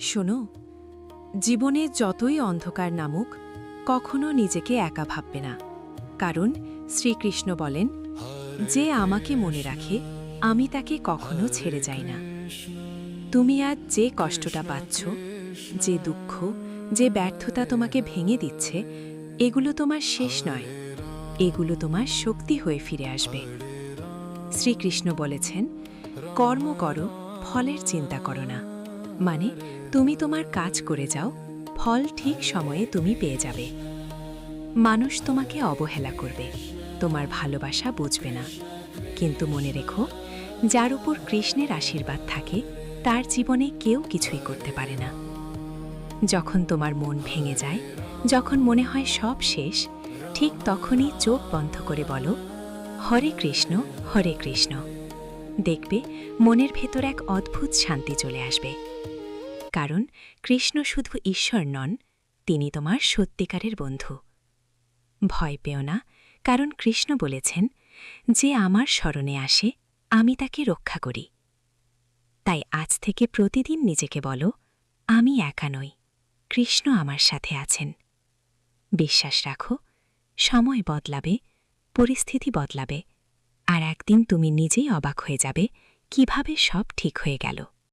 শোনো, জীবনে যতই অন্ধকার নামুক কখনো নিজেকে একা ভাববে না। কারণ শ্রীকৃষ্ণ বলেন, যে আমাকে মনে রাখে আমি তাকে কখনো ছেড়ে যাই না। তুমি আজ যে কষ্টটা পাচ্ছ, যে দুঃখ, যে ব্যর্থতা তোমাকে ভেঙে দিচ্ছে, এগুলো তোমার শেষ নয়, এগুলো তোমার শক্তি হয়ে ফিরে আসবে। শ্রীকৃষ্ণ বলেছেন, কর্ম করো, ফলের চিন্তা করো না। মানে তুমি তোমার কাজ করে যাও, ফল ঠিক সময়ে তুমি পেয়ে যাবে। মানুষ তোমাকে অবহেলা করবে, তোমার ভালোবাসা বুঝবে না, কিন্তু মনে রেখো, যার উপর কৃষ্ণের আশীর্বাদ থাকে তার জীবনে কেউ কিছুই করতে পারে না। যখন তোমার মন ভেঙে যায়, যখন মনে হয় সব শেষ, ঠিক তখনই চোখ বন্ধ করে বলো, হরে কৃষ্ণ, হরে কৃষ্ণ। দেখবে মনের ভেতর এক অদ্ভুত শান্তি চলে আসবে। কারণ কৃষ্ণ শুধু ঈশ্বর নন, তিনি তোমার সত্যিকারের বন্ধু। ভয় পেও না, কারণ কৃষ্ণ বলেছেন, যে আমার শরণে আসে আমি তাকে রক্ষা করি। তাই আজ থেকে প্রতিদিন নিজেকে বলো, আমি একা নই, কৃষ্ণ আমার সাথে আছেন। বিশ্বাস রাখো, সময় বদলাবে, পরিস্থিতি বদলাবে, আর একদিন তুমি নিজেই অবাক হয়ে যাবে কিভাবে সব ঠিক হয়ে গেল।